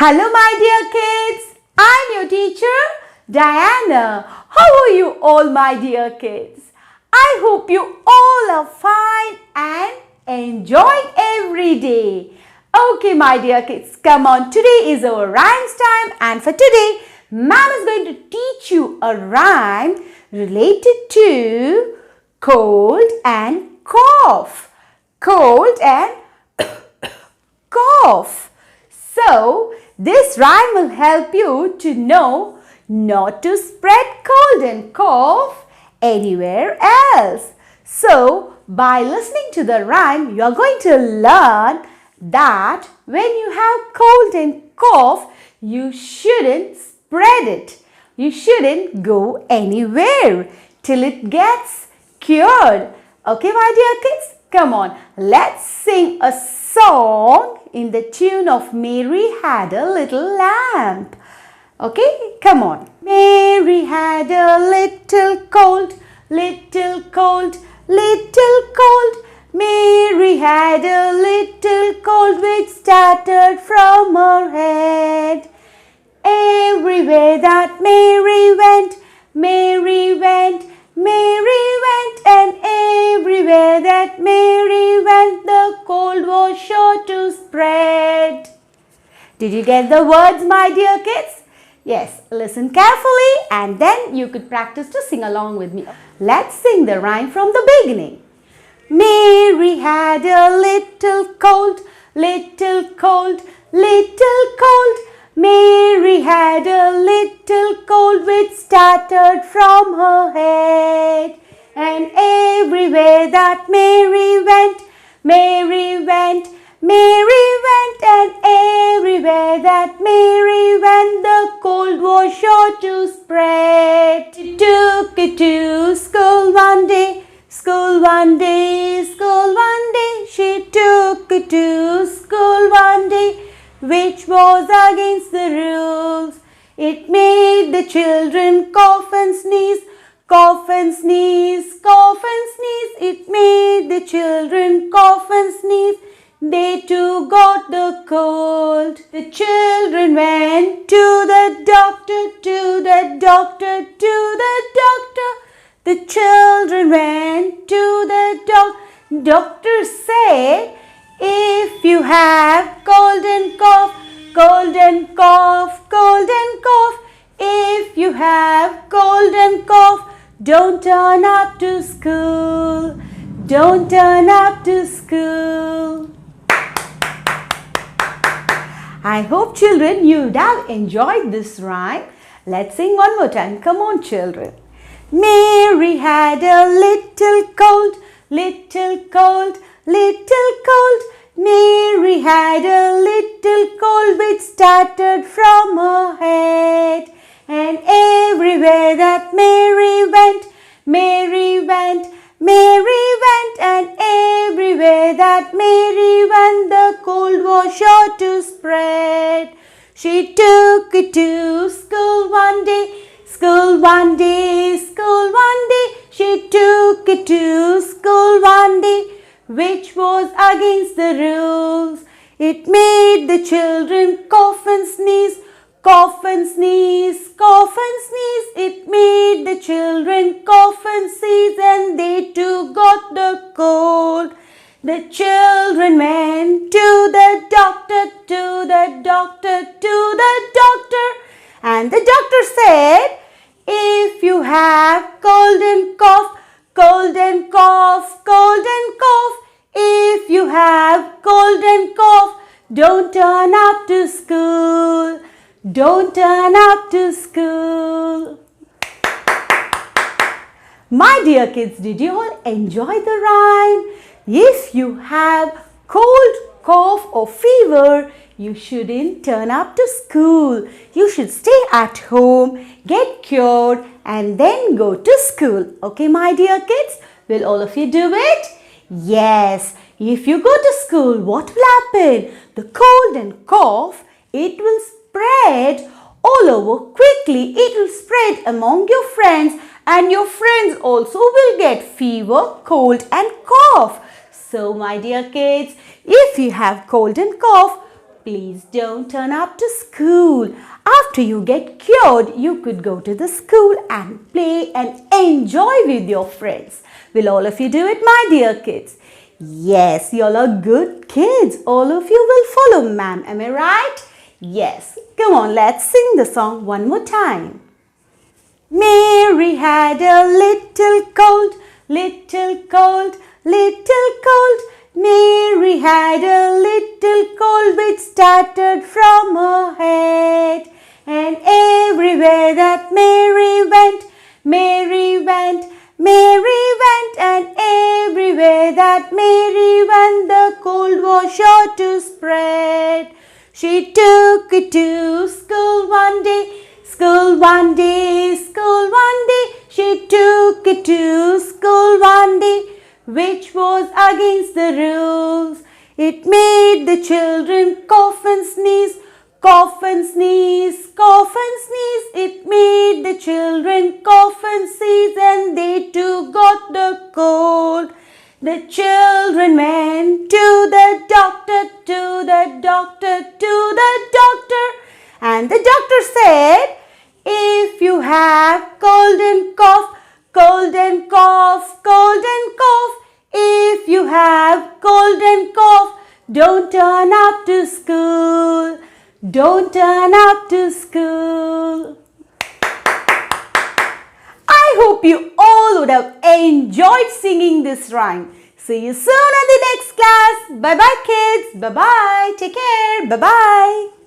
Hello my dear kids, I'm your teacher Diana. How are you all my dear kids? I hope you all are fine and enjoying every day. Okay my dear kids, come on, today is our rhymes time and for today, Ma'am is going to teach you a rhyme related to cold and cough. Cold and cough. So, this rhyme will help you to know not to spread cold and cough anywhere else. So, by listening to the rhyme, you are going to learn that when you have cold and cough, you shouldn't spread it. You shouldn't go anywhere till it gets cured. Okay, my dear kids? Come on, let's sing a song in the tune of Mary Had a Little Lamb. Okay, come on. Mary had a little cold, little cold, little cold. Mary had a little cold which started from her head. Everywhere that Mary went, Mary went, Mary went, and everywhere that Mary went, the cold was sure to spread. Did you get the words, my dear kids? Yes, listen carefully and then you could practice to sing along with me. Let's sing the rhyme from the beginning. Mary had a little cold, little cold, little cold. Mary had a little cold which started from her head. And everywhere that Mary went, Mary went, Mary went, and everywhere that Mary went, the cold was sure to spread. She took it to school one day, school one day, school one day. She took it to school one day, which was against the rules. It made the children cough and sneeze, cough and sneeze, cough and sneeze. It made the children cough and sneeze. They too got the cold. The children went to the doctor, to the doctor, to the doctor. The children went to the doctor. Doctor said, if you have cold and cough, cold and cough, cold and cough. If you have cold and cough, don't turn up to school. Don't turn up to school. I hope children you'd have enjoyed this rhyme. Let's sing one more time. Come on children. Mary had a little cold, little cold, little cold. Mary had a little cold which started from her head. And everywhere that Mary went, Mary went, Mary went, and everywhere that Mary went, the cold was sure to spread. She took it to school one day, school one day, school one day. She took it to school one day, which was against the rules. It made the children cough and sneeze, cough and sneeze, cough and sneeze. It made the children cough and sneeze, and they too got the cold. The children went to the doctor, to the doctor, to the doctor. And the doctor said, if you have cold and cough, cold and cough, cold and cough. If you have cold and cough, don't turn up to school. Don't turn up to school. My dear kids, did you all enjoy the rhyme? If you have cold, cough or fever, you shouldn't turn up to school. You should stay at home, get cured and then go to school. Okay, my dear kids? Will all of you do it? Yes. If you go to school, what will happen? The cold and cough, it will spread all over quickly. It will spread among your friends and your friends also will get fever, cold and cough. So my dear kids, if you have cold and cough, Please don't turn up to school. After you get cured, you could go to the school and play and enjoy with your friends. Will all of you do it, my dear kids? Yes, you all are good kids. All of you will follow ma'am. Am I right? Yes. Come on, let's sing the song one more time. Mary had a little cold, little cold, little cold. Mary had a little cold which started from her head. And everywhere that Mary went, Mary went, Mary went. And everywhere that Mary went, the cold was sure to spread. She took it to school one day, school one day, school one day. She took it to school one day, which was against the rules. It made the children cough and sneeze, cough and sneeze, cough and sneeze. It made the children cough and sneeze, and they too got the cold. The children went to the doctor, to the doctor, to the doctor. And the doctor said, if you have cold and cough, cold and cough, cold and cough. If you have cold and cough, don't turn up to school. Don't turn up to school. I hope you all would have enjoyed singing this rhyme. See you soon in the next class. Bye-bye, kids. Bye-bye. Take care. Bye-bye.